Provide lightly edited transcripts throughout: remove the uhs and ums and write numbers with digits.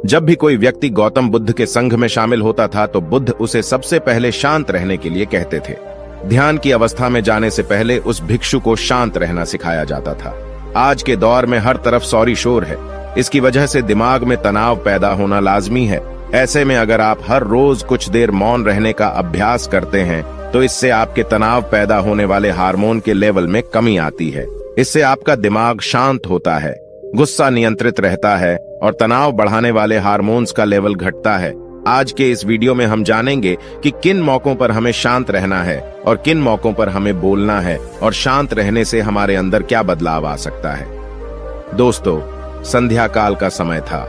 जब भी कोई व्यक्ति गौतम बुद्ध के संघ में शामिल होता था तो बुद्ध उसे सबसे पहले शांत रहने के लिए कहते थे। ध्यान की अवस्था में जाने से पहले उस भिक्षु को शांत रहना सिखाया जाता था। आज के दौर में हर तरफ सौरी शोर है। इसकी वजह से दिमाग में तनाव पैदा होना लाजमी है। ऐसे में अगर आप हर रोज कुछ देर मौन रहने का अभ्यास करते हैं तो इससे आपके तनाव पैदा होने वाले हार्मोन के लेवल में कमी आती है। इससे आपका दिमाग शांत होता है, गुस्सा नियंत्रित रहता है और तनाव बढ़ाने वाले हार्मोन्स का लेवल घटता है। आज के इस वीडियो में हम जानेंगे कि किन मौकों पर हमें शांत रहना है और किन मौकों पर हमें बोलना है और शांत रहने से हमारे अंदर क्या बदलाव आ सकता है। दोस्तों, संध्या काल का समय था।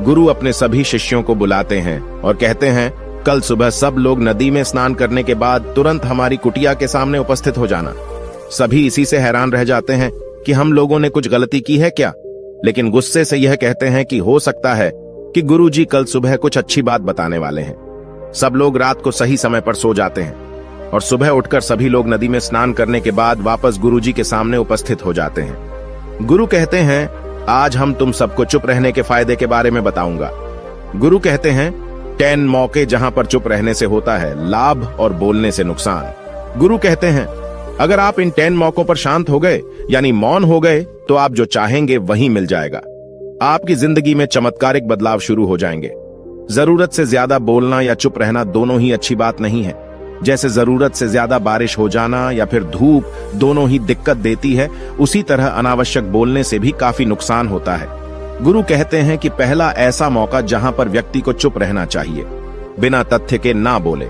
गुरु अपने सभी शिष्यों को बुलाते हैं और कहते हैं, कल सुबह सब लोग नदी में स्नान करने के बाद तुरंत हमारी कुटिया के सामने उपस्थित हो जाना। सभी इसी से हैरान रह जाते हैं कि हम लोगों ने कुछ गलती की है क्या, लेकिन गुस्से से यह कहते हैं कि हो सकता है कि गुरुजी कल सुबह कुछ अच्छी बात बताने वाले हैं। सब लोग रात को सही समय पर सो जाते हैं और सुबह उठकर सभी लोग नदी में स्नान करने के बाद वापस गुरुजी के सामने उपस्थित हो जाते हैं। गुरु कहते हैं, आज हम तुम सबको चुप रहने के फायदे के बारे में बताऊंगा। गुरु कहते हैं, 10 मौके जहां पर चुप रहने से होता है लाभ और बोलने से नुकसान। गुरु कहते हैं, अगर आप इन 10 मौकों पर शांत हो गए यानी मौन हो गए तो आप जो चाहेंगे वही मिल जाएगा। आपकी जिंदगी में चमत्कारिक बदलाव शुरू हो जाएंगे। जरूरत से ज्यादा बोलना या चुप रहना दोनों ही अच्छी बात नहीं है। जैसे जरूरत से ज्यादा बारिश हो जाना या फिर धूप दोनों ही दिक्कत देती है, उसी तरह अनावश्यक बोलने से भी काफी नुकसान होता है। गुरु कहते हैं कि पहला ऐसा मौका जहां पर व्यक्ति को चुप रहना चाहिए, बिना तथ्य के ना बोले।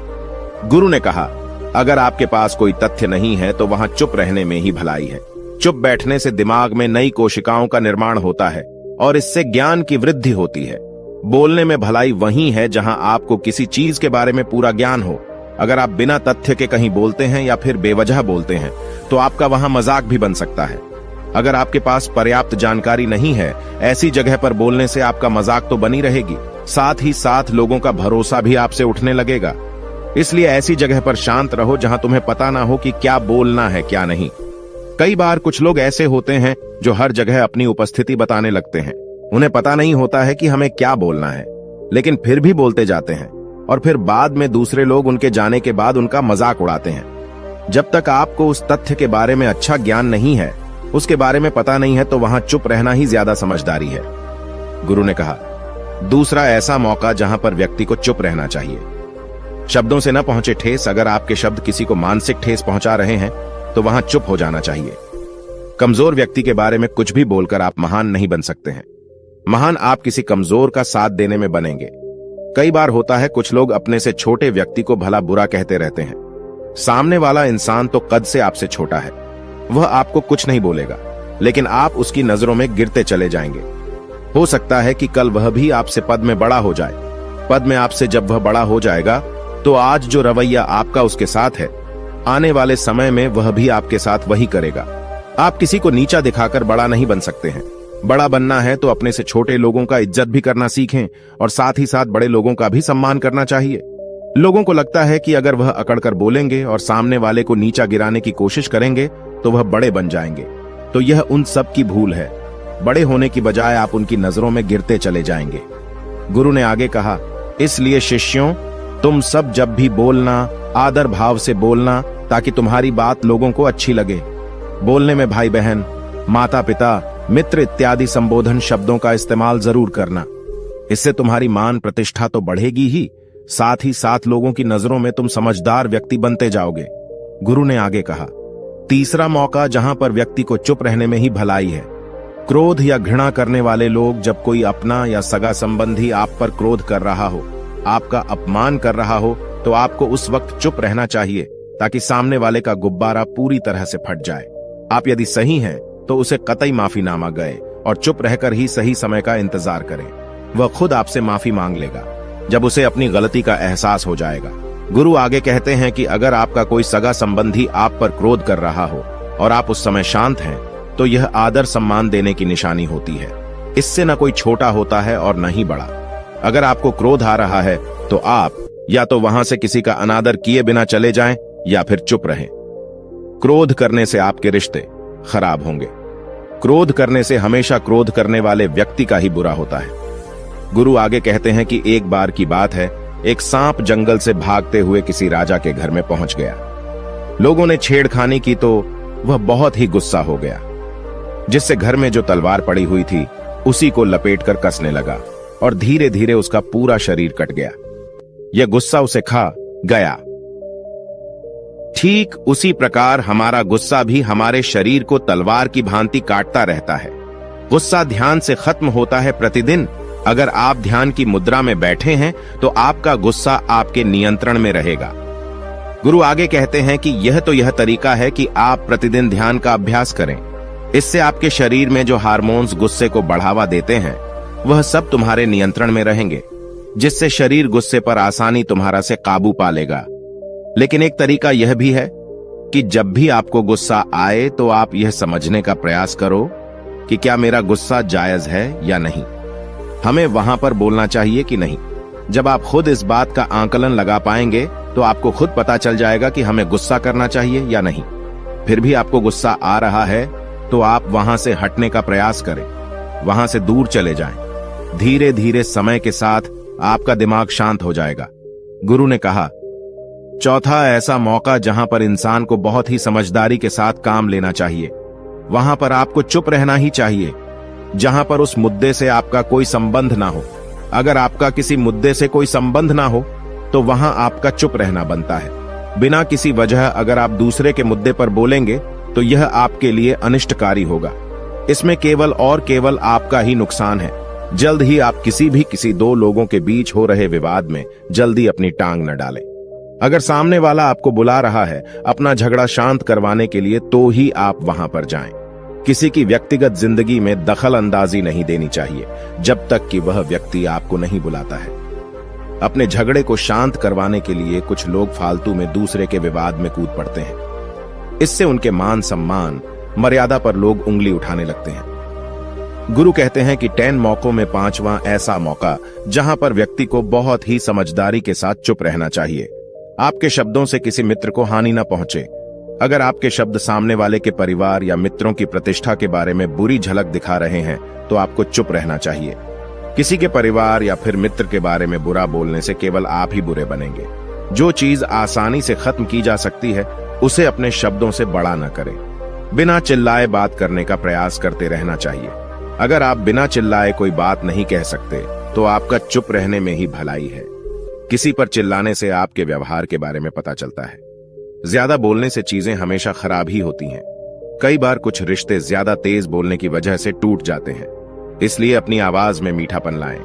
गुरु ने कहा, अगर आपके पास कोई तथ्य नहीं है तो वहां चुप रहने में ही भलाई है। चुप बैठने से दिमाग में नई कोशिकाओं का निर्माण होता है और इससे ज्ञान की वृद्धि होती है। बोलने में भलाई वही है जहां आपको किसी चीज के बारे में पूरा ज्ञान हो। अगर आप बिना तथ्य के कहीं बोलते हैं या फिर बेवजह बोलते हैं तो आपका वहां मजाक भी बन सकता है। अगर आपके पास पर्याप्त जानकारी नहीं है, ऐसी जगह पर बोलने से आपका मजाक तो बनी रहेगी, साथ ही साथ लोगों का भरोसा भी आपसे उठने लगेगा। इसलिए ऐसी जगह पर शांत रहो जहां तुम्हें पता ना हो कि क्या बोलना है क्या नहीं। कई बार कुछ लोग ऐसे होते हैं जो हर जगह अपनी उपस्थिति बताने लगते हैं। उन्हें पता नहीं होता है कि हमें क्या बोलना है, लेकिन फिर भी बोलते जाते हैं और फिर बाद में दूसरे लोग उनके जाने के बाद उनका मजाक उड़ाते हैं। जब तक आपको उस तथ्य के बारे में अच्छा ज्ञान नहीं है, उसके बारे में पता नहीं है, तो वहां चुप रहना ही ज्यादा समझदारी है। गुरु ने कहा, दूसरा ऐसा मौका जहां पर व्यक्ति को चुप रहना चाहिए। शब्दों से न पहुंचे ठेस, अगर आपके शब्द किसी को मानसिक ठेस पहुंचा रहे हैं तो वहां चुप हो जाना चाहिए। कमजोर व्यक्ति के बारे में कुछ भी बोलकर आप महान नहीं बन सकते हैं। महान आप किसी कमजोर का साथ देने में बनेंगे। कई बार होता है कुछ लोग अपने से छोटे व्यक्ति को भला बुरा कहते रहते हैं। सामने वाला इंसान तो कद से आपसे छोटा है, वह आपको कुछ नहीं बोलेगा, लेकिन आप उसकी नजरों में गिरते चले जाएंगे। हो सकता है कि कल वह भी आपसे पद में बड़ा हो जाए। पद में आपसे जब वह बड़ा हो जाएगा तो आज जो रवैया आपका उसके साथ है, आने वाले समय में वह भी आपके साथ वही करेगा। आप किसी को नीचा दिखाकर बड़ा नहीं बन सकते हैं। बड़ा बनना है तो अपने से छोटे लोगों का इज्जत भी करना सीखें और साथ ही साथ बड़े लोगों का भी सम्मान करना चाहिए। लोगों को लगता है कि अगर वह अकड़कर बोलेंगे और सामने वाले को नीचा गिराने की कोशिश करेंगे तो वह बड़े बन जाएंगे, तो यह उन सब की भूल है। बड़े होने की बजाय आप उनकी नजरों में गिरते चले जाएंगे। गुरु ने आगे कहा, इसलिए शिष्यों, तुम सब जब भी बोलना आदर भाव से बोलना, ताकि तुम्हारी बात लोगों को अच्छी लगे। बोलने में भाई बहन, माता पिता, मित्र इत्यादि संबोधन शब्दों का इस्तेमाल जरूर करना। इससे तुम्हारी मान प्रतिष्ठा तो बढ़ेगी ही, साथ ही साथ लोगों की नजरों में तुम समझदार व्यक्ति बनते जाओगे। गुरु ने आगे कहा, तीसरा मौका जहां पर व्यक्ति को चुप रहने में ही भलाई है। क्रोध या घृणा करने वाले लोग, जब कोई अपना या सगा संबंधी आप पर क्रोध कर रहा हो, आपका अपमान कर रहा हो, तो आपको उस वक्त चुप रहना चाहिए ताकि सामने वाले का गुब्बारा पूरी तरह से फट जाए। आप यदि सही हैं तो उसे कतई माफीनामा गए और चुप रहकर ही सही समय का इंतजार करें। वह खुद आपसे माफी मांग लेगा जब उसे अपनी गलती का एहसास हो जाएगा। गुरु आगे कहते हैं कि अगर आपका कोई सगा संबंधी आप पर क्रोध कर रहा हो और आप उस समय शांत हैं, तो यह आदर सम्मान देने की निशानी होती है। इससे न कोई छोटा होता है और न ही बड़ा। अगर आपको क्रोध आ रहा है तो आप या तो वहां से किसी का अनादर किए बिना चले जाएं या फिर चुप रहें। क्रोध करने से आपके रिश्ते खराब होंगे। क्रोध करने से हमेशा क्रोध करने वाले व्यक्ति का ही बुरा होता है। गुरु आगे कहते हैं कि एक बार की बात है, एक सांप जंगल से भागते हुए किसी राजा के घर में पहुंच गया। लोगों ने छेड़खानी की तो वह बहुत ही गुस्सा हो गया, जिससे घर में जो तलवार पड़ी हुई थी उसी को लपेटकर कसने लगा और धीरे धीरे उसका पूरा शरीर कट गया। यह गुस्सा उसे खा गया। ठीक उसी प्रकार हमारा गुस्सा भी हमारे शरीर को तलवार की भांति काटता रहता है। गुस्सा ध्यान से खत्म होता है प्रतिदिन। अगर आप ध्यान की मुद्रा में बैठे हैं तो आपका गुस्सा आपके नियंत्रण में रहेगा। गुरु आगे कहते हैं कि यह तरीका है कि आप प्रतिदिन ध्यान का अभ्यास करें। इससे आपके शरीर में जो हार्मोन्स गुस्से को बढ़ावा देते हैं वह सब तुम्हारे नियंत्रण में रहेंगे, जिससे शरीर गुस्से पर आसानी तुम्हारा से काबू पा लेगा। लेकिन एक तरीका यह भी है कि जब भी आपको गुस्सा आए तो आप यह समझने का प्रयास करो कि क्या मेरा गुस्सा जायज है या नहीं। हमें वहां पर बोलना चाहिए कि नहीं। जब आप खुद इस बात का आकलन लगा पाएंगे तो आपको खुद पता चल जाएगा कि हमें गुस्सा करना चाहिए या नहीं। फिर भी आपको गुस्सा आ रहा है तो आप वहां से हटने का प्रयास करें, वहां से दूर चले जाएं। धीरे धीरे समय के साथ आपका दिमाग शांत हो जाएगा। गुरु ने कहा, चौथा ऐसा मौका जहां पर इंसान को बहुत ही समझदारी के साथ काम लेना चाहिए, वहां पर आपको चुप रहना ही चाहिए, जहां पर उस मुद्दे से आपका कोई संबंध ना हो। अगर आपका किसी मुद्दे से कोई संबंध ना हो तो वहां आपका चुप रहना बनता है। बिना किसी वजह अगर आप दूसरे के मुद्दे पर बोलेंगे तो यह आपके लिए अनिष्टकारी होगा। इसमें केवल और केवल आपका ही नुकसान है। जल्द ही आप किसी दो लोगों के बीच हो रहे विवाद में जल्दी अपनी टांग न डालें। अगर सामने वाला आपको बुला रहा है अपना झगड़ा शांत करवाने के लिए तो ही आप वहां पर जाएं। किसी की व्यक्तिगत जिंदगी में दखल अंदाजी नहीं देनी चाहिए जब तक कि वह व्यक्ति आपको नहीं बुलाता है। अपने झगड़े को शांत करवाने के लिए कुछ लोग फालतू में दूसरे के विवाद में कूद पड़ते हैं। इससे उनके मान सम्मान मर्यादा पर लोग उंगली उठाने लगते हैं। गुरु कहते हैं कि 10 मौकों में 5वां ऐसा मौका जहां पर व्यक्ति को बहुत ही समझदारी के साथ चुप रहना चाहिए। आपके शब्दों से किसी मित्र को हानि न पहुंचे। अगर आपके शब्द सामने वाले के परिवार या मित्रों की प्रतिष्ठा के बारे में बुरी झलक दिखा रहे हैं तो आपको चुप रहना चाहिए। किसी के परिवार या फिर मित्र के बारे में बुरा बोलने से केवल आप ही बुरे बनेंगे। जो चीज आसानी से खत्म की जा सकती है उसे अपने शब्दों से बड़ा न करें। बिना चिल्लाए बात करने का प्रयास करते रहना चाहिए। अगर आप बिना चिल्लाए कोई बात नहीं कह सकते तो आपका चुप रहने में ही भलाई है। किसी पर चिल्लाने से आपके व्यवहार के बारे में पता चलता है। ज्यादा बोलने से चीजें हमेशा खराब ही होती हैं। कई बार कुछ रिश्ते ज्यादा तेज बोलने की वजह से टूट जाते हैं। इसलिए अपनी आवाज में मीठापन लाएं।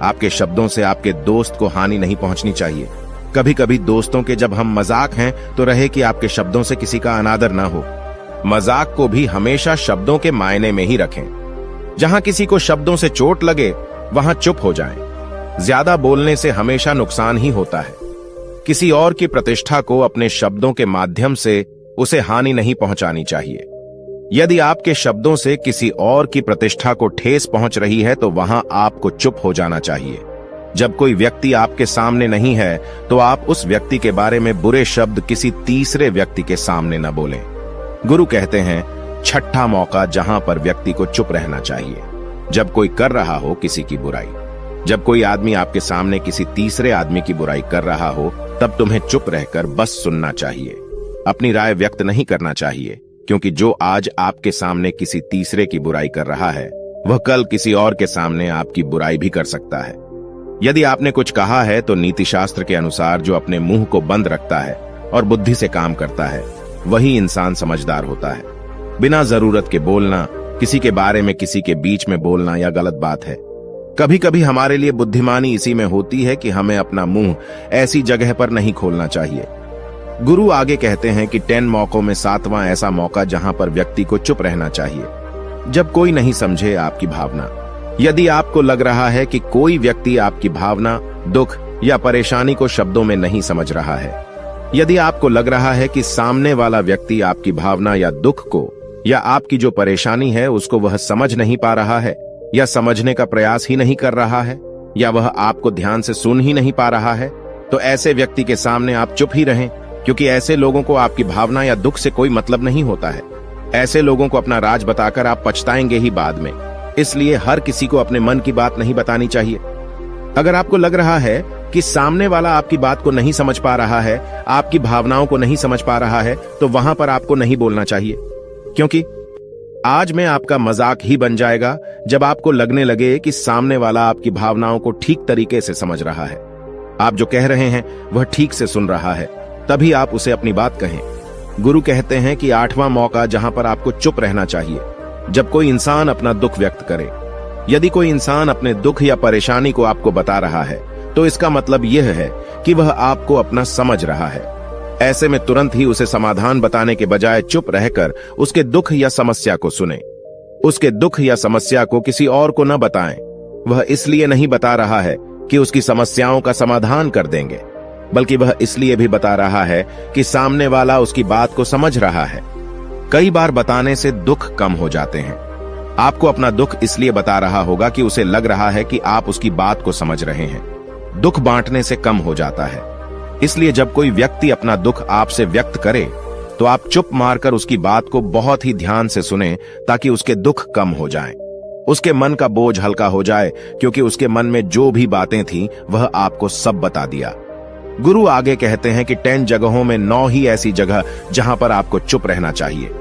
आपके शब्दों से आपके दोस्त को हानि नहीं पहुंचनी चाहिए। कभी कभी दोस्तों के जब हम मजाक हैं तो रहे कि आपके शब्दों से किसी का अनादर ना हो। मजाक को भी हमेशा शब्दों के मायने में ही रखें। जहां किसी को शब्दों से चोट लगे वहां चुप हो जाएं। ज्यादा बोलने से हमेशा नुकसान ही होता है। किसी और की प्रतिष्ठा को अपने शब्दों के माध्यम से उसे हानि नहीं पहुंचानी चाहिए। यदि आपके शब्दों से किसी और की प्रतिष्ठा को ठेस पहुंच रही है तो वहां आपको चुप हो जाना चाहिए। जब कोई व्यक्ति आपके सामने नहीं है तो आप उस व्यक्ति के बारे में बुरे शब्द किसी तीसरे व्यक्ति के सामने न बोलें। गुरु कहते हैं, छठा मौका जहां पर व्यक्ति को चुप रहना चाहिए, जब कोई कर रहा हो किसी की बुराई। जब कोई आदमी आपके सामने किसी तीसरे आदमी की बुराई कर रहा हो तब तुम्हें चुप रहकर बस सुनना चाहिए। अपनी राय व्यक्त नहीं करना चाहिए, क्योंकि जो आज आपके सामने किसी तीसरे की बुराई कर रहा है वह कल किसी और के सामने आपकी बुराई भी कर सकता है। यदि आपने कुछ कहा है तो नीति शास्त्र के अनुसार जो अपने मुंह को बंद रखता है और बुद्धि से काम करता है वही इंसान समझदार होता है। बिना जरूरत के बोलना, किसी के बारे में किसी के बीच में बोलना यह गलत बात है। कभी कभी हमारे लिए बुद्धिमानी इसी में होती है कि हमें अपना मुंह ऐसी जगह पर नहीं खोलना चाहिए। गुरु आगे कहते हैं कि 10 मौकों में 7वां ऐसा मौका जहां पर व्यक्ति को चुप रहना चाहिए, जब कोई नहीं समझे आपकी भावना। यदि आपको लग रहा है कि कोई व्यक्ति आपकी भावना, दुख या परेशानी को शब्दों में नहीं समझ रहा है, यदि आपको लग रहा है कि सामने वाला व्यक्ति आपकी भावना या दुख को या आपकी जो परेशानी है उसको वह समझ नहीं पा रहा है या समझने का प्रयास ही नहीं कर रहा है या वह आपको ध्यान से सुन ही नहीं पा रहा है, तो ऐसे व्यक्ति के सामने आप चुप ही रहें, क्योंकि ऐसे लोगों को आपकी भावना या दुख से कोई मतलब नहीं होता है। ऐसे लोगों को अपना राज बताकर आप पछताएंगे ही बाद में। इसलिए हर किसी को अपने मन की बात नहीं बतानी चाहिए। अगर आपको लग रहा है कि सामने वाला आपकी बात को नहीं समझ पा रहा है, आपकी भावनाओं को नहीं समझ पा रहा है, तो वहां पर आपको नहीं बोलना चाहिए, क्योंकि आज में आपका मजाक ही बन जाएगा जब आपको लगने लगे कि सामने वाला आपकी भावनाओं को ठीक तरीके से समझ रहा है, आप जो कह रहे हैं वह ठीक से सुन रहा है, तभी आप उसे अपनी बात कहें। गुरु कहते हैं कि 8वां मौका जहां पर आपको चुप रहना चाहिए, जब कोई इंसान अपना दुख व्यक्त करे। यदि कोई इंसान अपने दुख या परेशानी को आपको बता रहा है, तो इसका मतलब यह है कि वह आपको अपना समझ रहा है। ऐसे में तुरंत ही उसे समाधान बताने के बजाय चुप रहकर उसके दुख या समस्या को सुने। उसके दुख या समस्या को किसी और को न बताएं। वह इसलिए नहीं बता रहा है कि उसकी समस्याओं का समाधान कर देंगे, बल्कि वह इसलिए भी बता रहा है कि सामने वाला उसकी बात को समझ रहा है। कई बार बताने से दुख कम हो जाते हैं। आपको अपना दुख इसलिए बता रहा होगा कि उसे लग रहा है कि आप उसकी बात को समझ रहे हैं। दुख बांटने से कम हो जाता है। इसलिए जब कोई व्यक्ति अपना दुख आपसे व्यक्त करे, तो आप चुप मारकर उसकी बात को बहुत ही ध्यान से सुनें, ताकि उसके दुख कम हो जाएं। उसके मन का बोझ हल्का हो जाए, क्योंकि उसके मन में जो भी बातें थीं वह आपको सब बता दिया। गुरु आगे कहते हैं कि 10 जगहों में 9 ही ऐसी जगह जहां पर आपको चुप रहना चाहिए।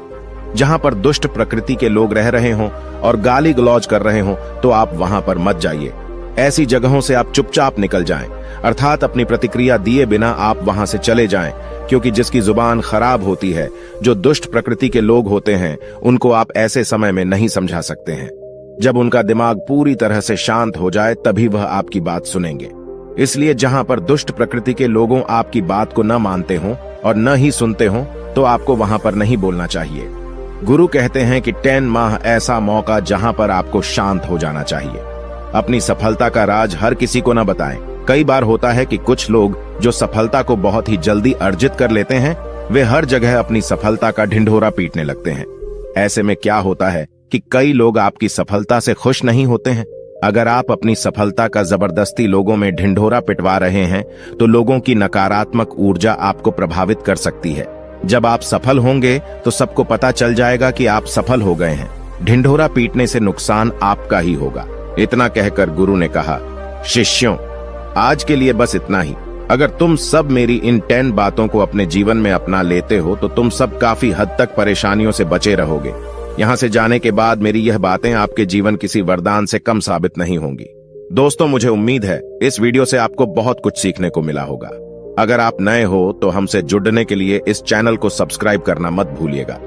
जहां पर दुष्ट प्रकृति के लोग रह रहे हों और गाली गलौज कर रहे हों, तो आप वहां पर मत जाइए। ऐसी जगहों से आप चुपचाप निकल जाएं, अर्थात अपनी प्रतिक्रिया दिए बिना आप वहां से चले जाएं, क्योंकि जिसकी जुबान खराब होती है, जो दुष्ट प्रकृति के लोग होते हैं, उनको आप ऐसे समय में नहीं समझा सकते हैं। जब उनका दिमाग पूरी तरह से शांत हो जाए, तभी वह आपकी बात सुनेंगे। इसलिए जहां पर दुष्ट प्रकृति के लोगों आपकी बात को न मानते हों और न ही सुनते हों, तो आपको वहां पर नहीं बोलना चाहिए। गुरु कहते हैं कि 10 माह ऐसा मौका जहां पर आपको शांत हो जाना चाहिए। अपनी सफलता का राज हर किसी को न बताएं। कई बार होता है कि कुछ लोग जो सफलता को बहुत ही जल्दी अर्जित कर लेते हैं, वे हर जगह अपनी सफलता का ढिंढोरा पीटने लगते हैं। ऐसे में क्या होता है कि कई लोग आपकी सफलता से खुश नहीं होते हैं। अगर आप अपनी सफलता का जबरदस्ती लोगों में ढिंढोरा पिटवा रहे हैं, तो लोगों की नकारात्मक ऊर्जा आपको प्रभावित कर सकती है। जब आप सफल होंगे तो सबको पता चल जाएगा कि आप सफल हो गए हैं। ढिंढोरा पीटने से नुकसान आपका ही होगा। इतना कहकर गुरु ने कहा, शिष्यों, आज के लिए बस इतना ही। अगर तुम सब मेरी इन 10 बातों को अपने जीवन में अपना लेते हो, तो तुम सब काफी हद तक परेशानियों से बचे रहोगे। यहाँ से जाने के बाद मेरी यह बातें आपके जीवन किसी वरदान से कम साबित नहीं होंगी। दोस्तों, मुझे उम्मीद है इस वीडियो से आपको बहुत कुछ सीखने को मिला होगा। अगर आप नए हो तो हमसे जुड़ने के लिए इस चैनल को सब्सक्राइब करना मत भूलिएगा।